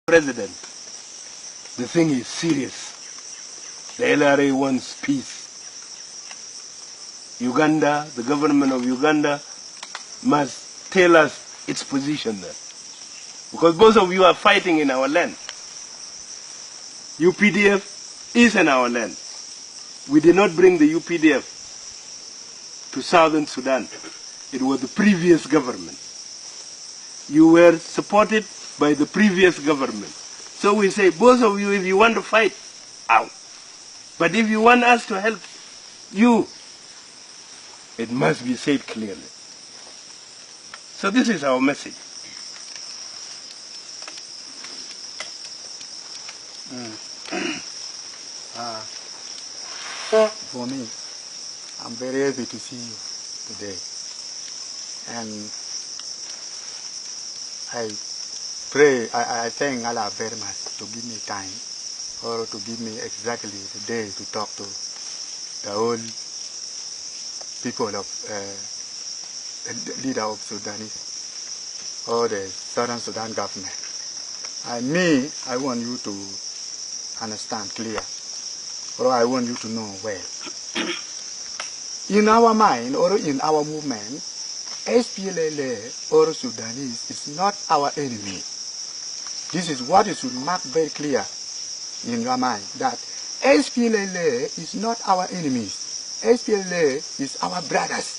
President, the thing is serious. The LRA wants peace. Uganda, the government of Uganda, must tell us its position there. Because both of you are fighting in our land. UPDF is in our land. We did not bring the UPDF to southern Sudan. It was the previous government. You were supported by the previous government. So we say, both of you, if you want to fight, out. But if you want us to help you, it must be said clearly. So this is our message. For me, I'm very happy to see you today. And I pray, I thank Allah very much to give me time or to give me exactly the day to talk to the whole people of the leader of Sudanese or the Southern Sudan government. And me, I want you to understand clear, or I want you to know well. In our mind or in our movement, SPLA or Sudanese is not our enemy. This is what you should mark very clear in your mind, that SPLA is not our enemies. SPLA is our brothers.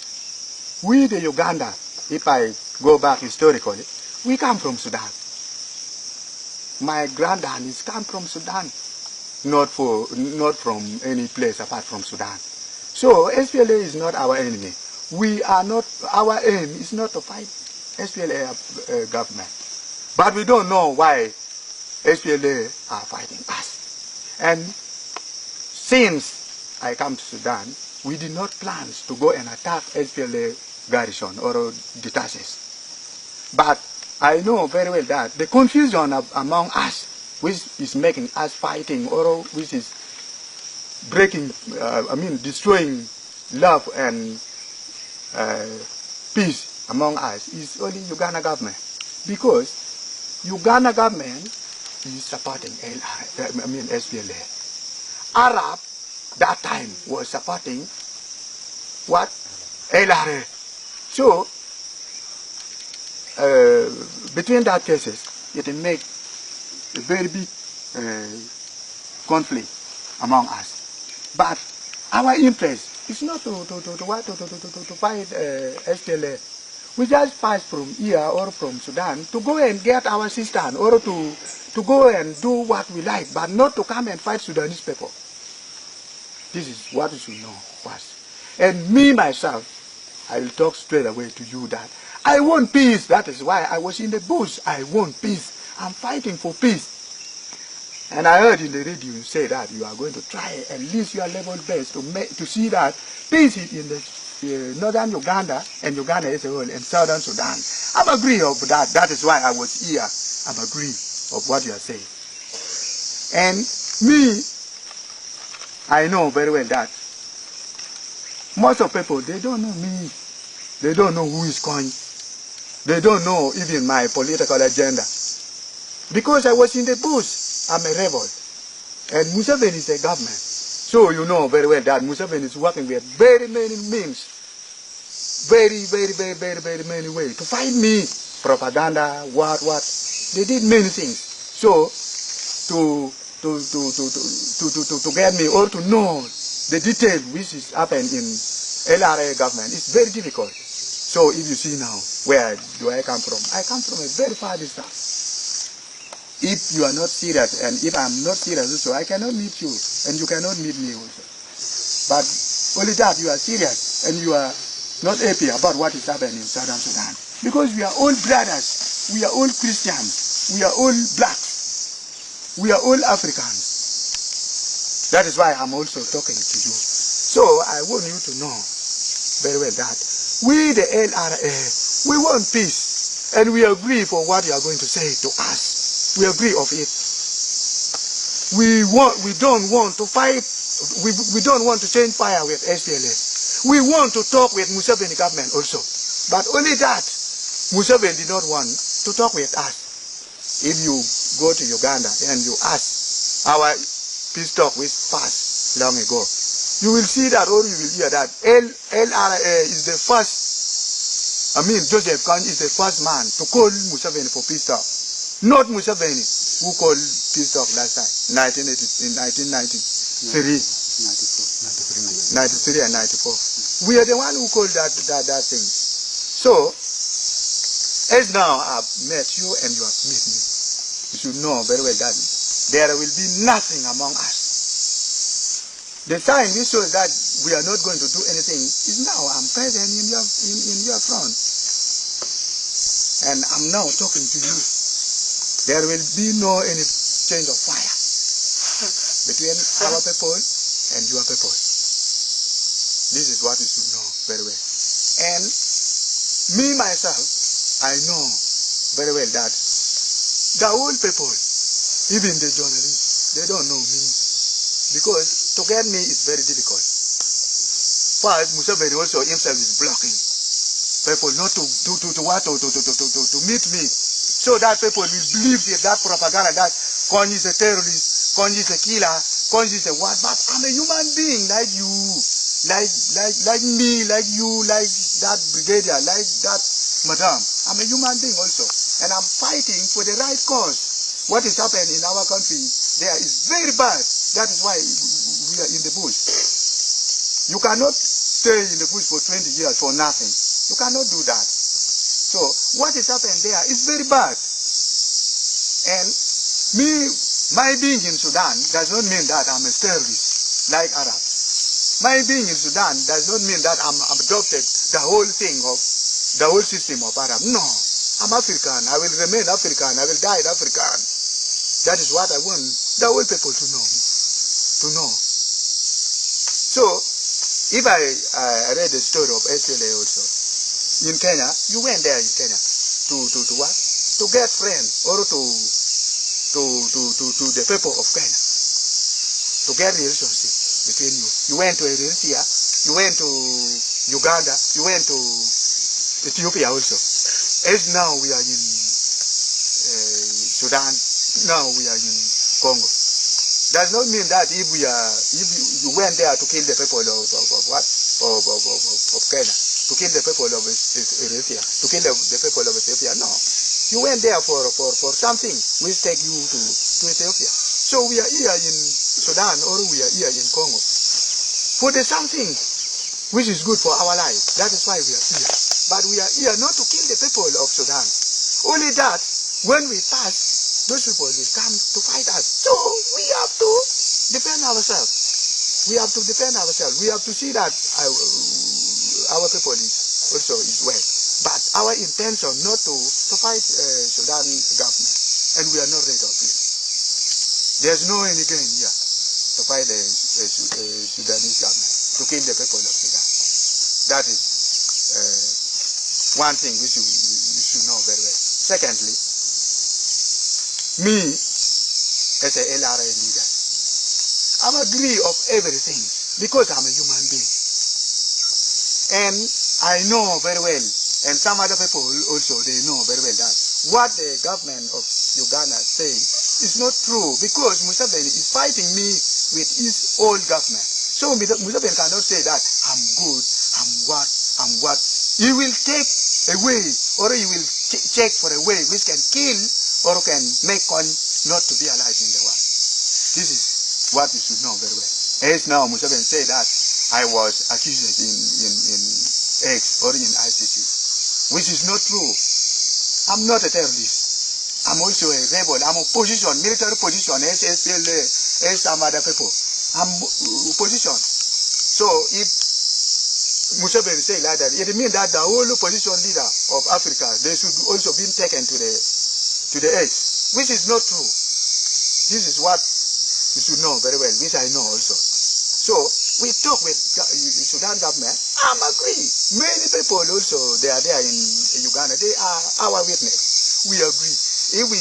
We, the Uganda, if I go back historically, we come from Sudan. My granddad is come from Sudan, not from any place apart from Sudan. So SPLA is not our enemy. We are not, our aim is not to fight SPLA government. But we don't know why SPLA are fighting us. And since I come to Sudan, we did not plan to go and attack SPLA garrison or detaches. But I know very well that the confusion among us, which is making us fighting or which is breaking, destroying love and peace among us, is only Uganda government. Because Uganda government is supporting SPLA. Arab that time was supporting what? LRA. So between that cases, it makes a very big conflict among us. But our interest is not to fight SPLA. We just pass from here or from Sudan to go and get our sister or to go and do what we like, but not to come and fight Sudanese people. This is what you should know first. And me, myself, I will talk straight away to you that I want peace. That is why I was in the bush. I want peace. I'm fighting for peace. And I heard in the radio you say that you are going to try at least your level best to see that peace is in the northern Uganda and Uganda as a whole and southern Sudan. I'm agree of that. That is why I was here. I'm agree of what you are saying. And me, I know very well that most of people, they don't know me. They don't know who is Kony. They don't know even my political agenda. Because I was in the bush, I'm a rebel. And Museveni is a government. So you know very well that Museveni is working with very many means. Very many ways to fight me. Propaganda, what. They did many things. So to get me or to know the detail which is happening in LRA government is very difficult. So if you see now, where do I come from? I come from a very far distance. If you are not serious, and if I'm not serious also, I cannot meet you, and you cannot meet me also. But only that you are serious, and you are not happy about what is happening in Southern Sudan. Because we are all brothers, we are all Christians, we are all blacks, we are all Africans. That is why I'm also talking to you. So I want you to know very well that we, the LRA, we want peace, and we agree for what you are going to say to us. We agree of it. We don't want to fight. We don't want to change fire with SPLA. We want to talk with Museveni government also, but only that Museveni did not want to talk with us. If you go to Uganda and you ask our peace talk which passed long ago, you will see that, or you will hear that LRA is the first, Joseph Kony is the first man to call Museveni for peace talk. Not Museveni, who called peace talk last time, in 1993 and 94. We are the one who called that thing. So, as now I've met you and you have met me, you should know very well that there will be nothing among us. The sign which shows that we are not going to do anything is now I'm present in your front. And I'm now talking to you. There will be no any change of fire between our people and your people. This is what you should know very well. And me myself, I know very well that the old people, even the journalists, they don't know me. Because to get me is very difficult. But Museveni also himself is blocking people not to meet me. So that people will believe that propaganda that Kony is a terrorist, Kony is a killer, Kony is a what? But I'm a human being like you, like me, like you, like that brigadier, like that madam. I'm a human being also. And I'm fighting for the right cause. What is happening in our country there is very bad. That is why we are in the bush. You cannot stay in the bush for 20 years for nothing. You cannot do that. So what is happening there is very bad. And my being in Sudan does not mean that I'm a terrorist like Arabs. My being in Sudan does not mean that I'm adopted the whole thing of the whole system of Arab. No, I'm African. I will remain African. I will die African. That is what I want the whole people to know. So, if I read the story of SLA also, in Kenya, you went there in Kenya to what? To get friends or to the people of Kenya, to get relationship between you. You went to Eritrea, you went to Uganda, you went to Ethiopia also. As now we are in Sudan, now we are in Congo. Does not mean that if you went there to kill the people of what? Of Kenya, to kill the people of Eritrea, to kill the people of Ethiopia. No. You went there for something which take you to Ethiopia. So we are here in Sudan or we are here in Congo for the something which is good for our life. That is why we are here. But we are here not to kill the people of Sudan. Only that when we pass, those people will come to fight us. So we have to defend ourselves. We have to defend ourselves. We have to see that our people is well. But our intention not to fight Sudan government. And we are not ready of it. There's no any gain here to fight the Sudanese government, to kill the people of Sudan. That is one thing which you should know very well. Secondly, me, as a LRA leader, I'm agree of everything because I'm a human being. And I know very well, and some other people also, they know very well that what the government of Uganda is saying is not true because Museveni is fighting me with his old government. So Museveni cannot say that I'm good, I'm what. He will take away or he will check for a way which can kill or can make Kony not to be alive in the world. This is what you should know very well. As now Museveni said that I was accused in X or in ICC, which is not true. I'm not a terrorist. I'm also a rebel. I'm opposition, military position, as SPLA, as some other people. I'm opposition. So if Museveni say like that, it means that the whole opposition leader of Africa, they should also be taken to the X, which is not true. This is what you should know very well, which I know also. So we talk with Sudan government. I'm agree. Many people also, they are there in Uganda. They are our witness. We agree. If we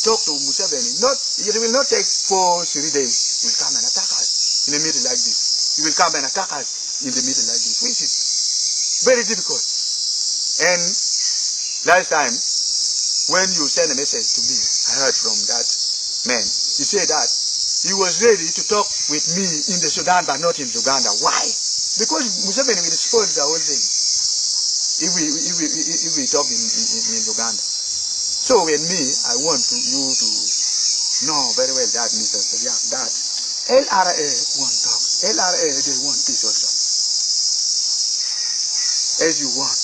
talk to Museveni, it will not take 4-3 days. He will come and attack us in the middle like this. He will come and attack us in the middle like this, which is very difficult. And last time, when you send a message to me, I heard from that man. He said that he was ready to talk with me in the Sudan, but not in Uganda. Why? Because Museveni will spoil the whole thing if we talk in Uganda. So when me, I want you to know very well that, Mr. Riek, that LRA won't talk. LRA, they want peace also, as you want.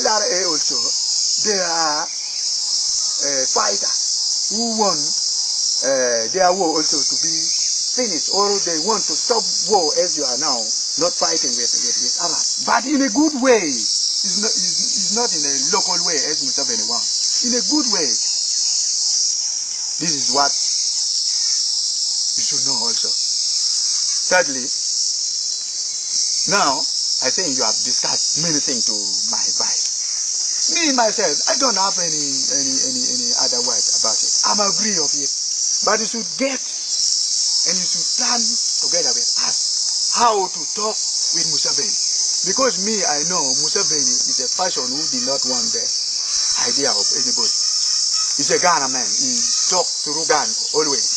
LRA also, they are fighters who want their war also to be finished, or they want to stop war as you are now, not fighting with others. But in a good way. It's not in a local way as Museveni wants. In a good way. This is what you should know also. Thirdly, now I think you have discussed many things to my advice. Me myself, I don't have any other word about it. I'm agree of it. But you should get and you should plan together with us how to talk with Museveni. Because me, I know Museveni is a person who did not want the idea of anybody. He's a Ghana man. He talks through Ghana always.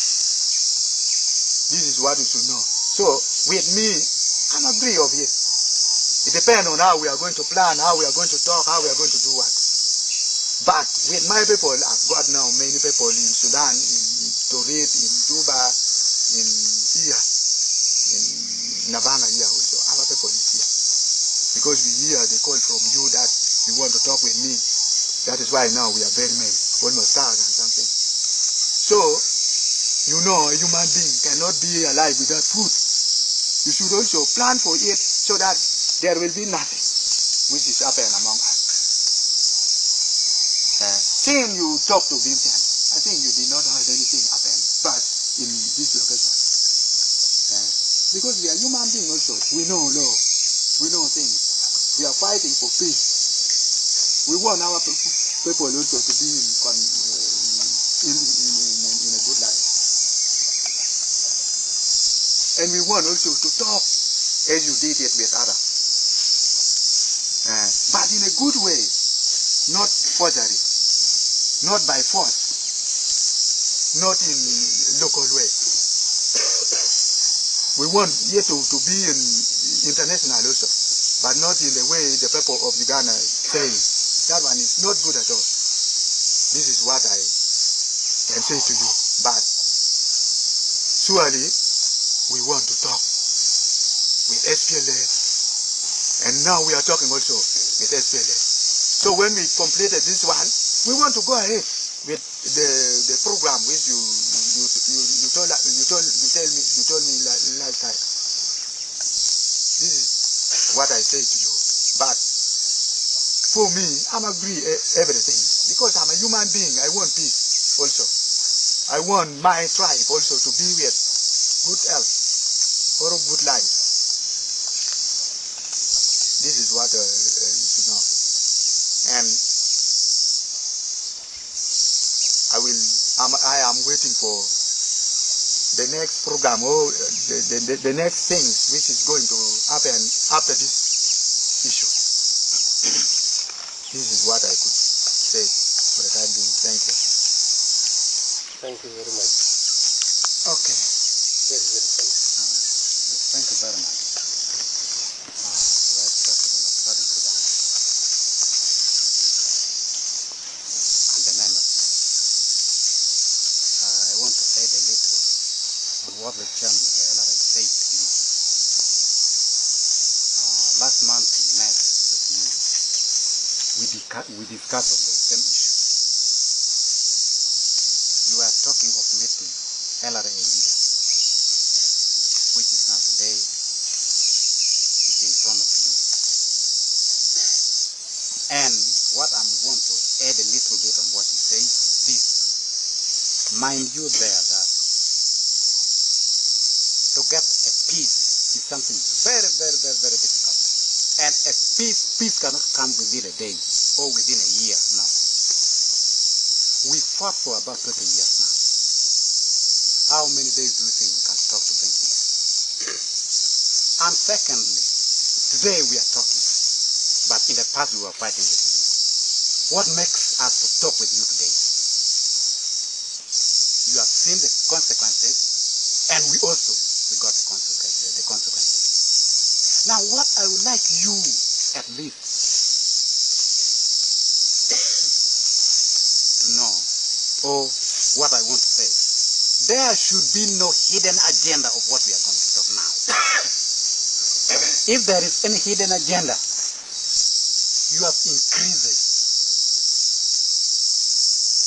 This is what you should know. So, with me, I'm agree of it. It depends on how we are going to plan, how we are going to talk, how we are going to do what. But with my people, I've got now many people in Sudan, in Torit, in Juba, in here, in Nabanga here also. Our people is here. Because we hear the call from you that you want to talk with me. That is why now we are very many, almost 1,000 something. So, you know a human being cannot be alive without food. You should also plan for it so that there will be nothing which is happening among us. Seeing you talk to Vincent, I think you did not heard anything happen, but in this location. Because we are human beings also, we know law. We know things. We are fighting for peace. We want our people also to be in a good life. And we want also to talk as you did it with others. But in a good way, not forgery, not by force, not in local way. We want it to be in international also, but not in the way the people of Uganda say. That one is not good at all. This is what I can say to you. But surely we want to talk with SPLA, and now we are talking also with SPLA. So when we completed this one, we want to go ahead with the program which you told me last time. This is what I say to you. But for me, I'm agree everything because I'm a human being. I want peace also. I want my tribe also to be with good health or a good life. This is what you should know. And I am waiting for the next program or the next things which is going to happen after this issue. This is what I could say for the time being. Thank you. Thank you very much. Okay. Yes, very fine. Thank you very much. Vice President of Southern Sudan and the members. I want to add a little on what the chairman of the LRA said to me. Last month we met with you. We discussed of the same issue. You are talking of meeting LRA leader, which is now today is in front of you. And what I want to add a little bit on what he says is this. Mind you there that to get a peace is something very, very, very, very difficult. And a peace cannot come within a day or within a year, no. We fought for about 20 years now. How many days do you think we can talk to bring peace? And secondly, today we are talking, but in the past we were fighting with you. What makes us to talk with you today. You have seen the consequences, and we got the consequences. Now, what I would like you, at least, to know, or what I want to say, there should be no hidden agenda of what we are going to talk now. If there is any hidden agenda, you have increases.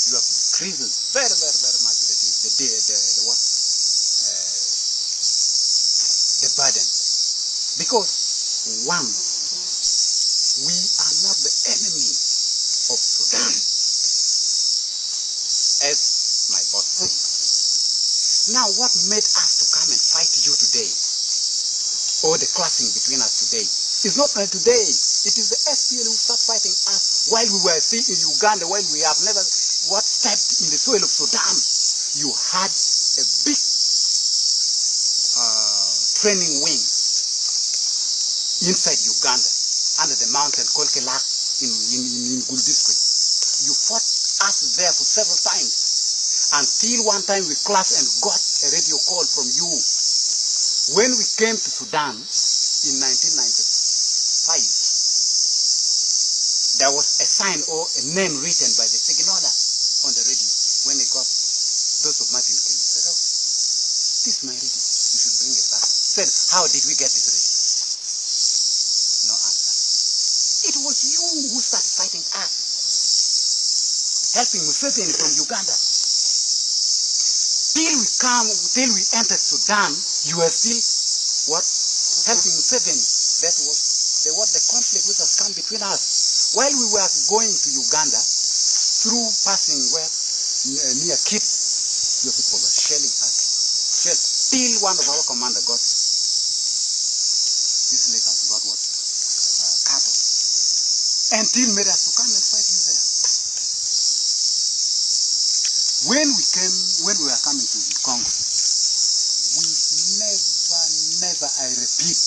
You have increases very, very, very much the burden. Because one, we are not the enemy of Sudan, as my boss said. Now, what made us to come and fight you today, or the clashing between us today, is not only today. It is the SPL who started fighting us while we were still in Uganda, while we have never stepped in the soil of Sudan. You had a big training wing inside Uganda, under the mountain called Kelak in Gul district. You fought us there for several times, until one time we clashed and got a radio call from you. When we came to Sudan in 1995, there was a sign or a name written by the Signola on the radio. When he got those of Martin King, he said, "Oh, this is my radio. You should bring it back." Said, "How did we get this radio?" No answer. It was you who started fighting us, helping Museveni from Uganda. Till we entered Sudan, you were still helping Museveni. That was the conflict which has come between us. While we were going to Uganda, through passing near Kit, your people were shelling us. Till one of our commander got, this later got cattle. Until made us to come and fight you there. When we were coming to the Congo, we never, I repeat,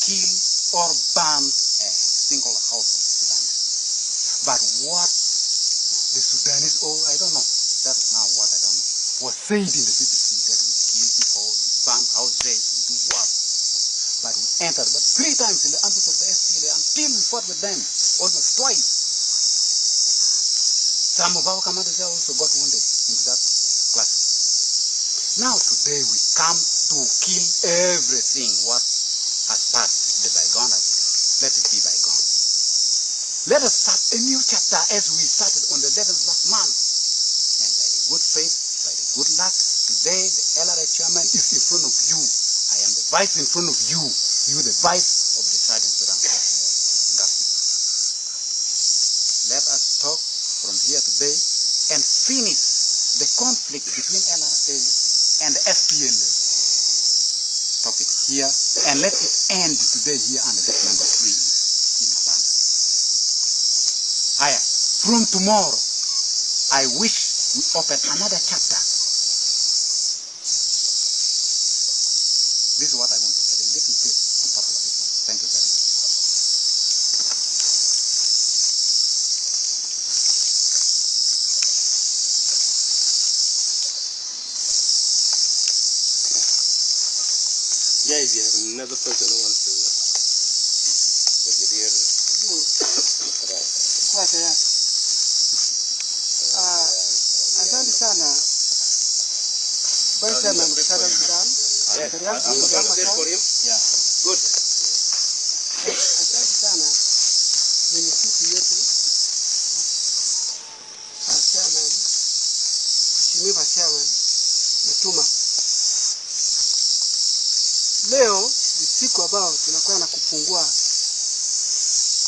killed or burned a single house of the Sudanese. But what the Sudanese, I don't know, that is now what I don't know, was said in the BBC that we kill people, we burn houses, we do what? But we entered, but 3 times in the ambush of the SPLA until we fought with them, almost twice. Some of our commanders also got wounded into that class. Now today we come to kill everything what has passed. The bygone has it. Let it be bygone. Let us start a new chapter as we started on the 11th last month. And by the good faith, by the good luck, today the LRA chairman is in front of you. I am the vice in front of you. You the vice of the Southern Sudan government. Let us talk from here today and finish the conflict between LRA and the SPLA topic here, and let it end today here under that number 3 in Uganda. From tomorrow, I wish we open another chapter. This is what I want to add a little bit on top of this one. Thank you very much. Yeah, if you have another person who wants to. Asante sana Vice Chairman of Southern Sudan. Yeah. Good. Asante sana mwenyekiti yetu Chairman, Mheshimiwa Chairman Mtuma. Leo ni siku ambayo tunakuwa na kupungua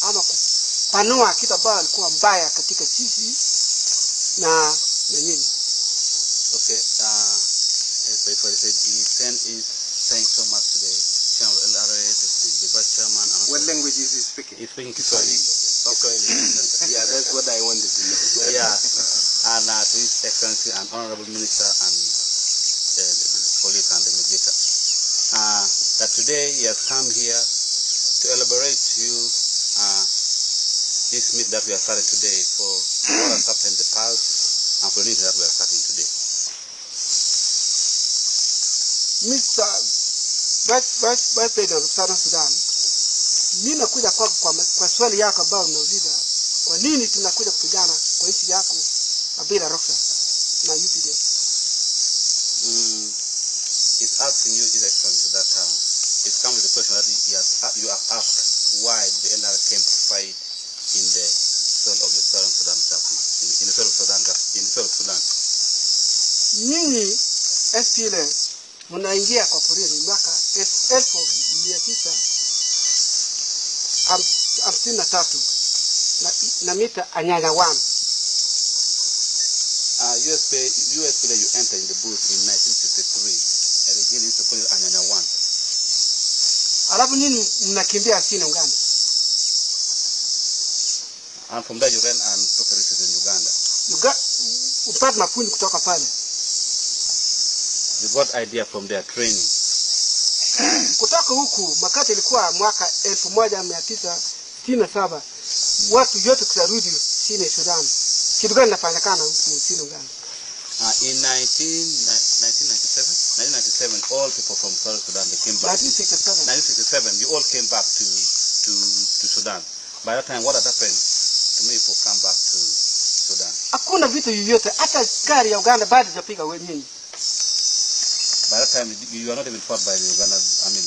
ama kupanua kitu ambayo alikuwa mbaya katika sisi na nyinyi. Okay, as I said, he's saying so much to the chairman of LRA, the vice chairman. And what language is he speaking? He's speaking Kiswahili. Okay. Yeah, that's what I wanted to know. Yeah, and to His Excellency and Honorable Minister and the police and the mediator. That today he has come here to elaborate to you this meet that we are starting today for what has happened in the past and for the news that we are starting today. Mr. Vice President of Southern Sudan, mimi nakuja kwa swali yako ambao unauliza kwa nini tunakuja kupigana kwa nchi yako bila ruhusa na UPDF. It's asking you, His Excellency, that it comes with the question that you have asked why the NRA came to fight in the soil of the Southern Sudan in the soil of Sudan, in the soil of Sudan. Nyinyi SPLA mnaingia kwa porini mwaka 1953 na mita Anyanya 1. USPLA, you entered in the booth in 1953, and again used to call it Anyanya 1. Alafu nini mnakimbia asini Uganda? And from there you ran and took a refuge in Uganda. Upata mafunzo kutoka pale. You got idea from their training. Kutoka huku makati ilikuwa mwaka 1967, watu yote kusarudi chini Sudan. Kitu gani nafanyakana huku chini Uganda? In 1997, all people from South Sudan, they came back. 1967, you all came back to Sudan. By that time, what had happened? To many people come back to Sudan. Hakuna vitu yoyote, hata askari ya Uganda bado hajapiga wewe nyinyi. By that time, you are not even fought by the Uganda, I mean,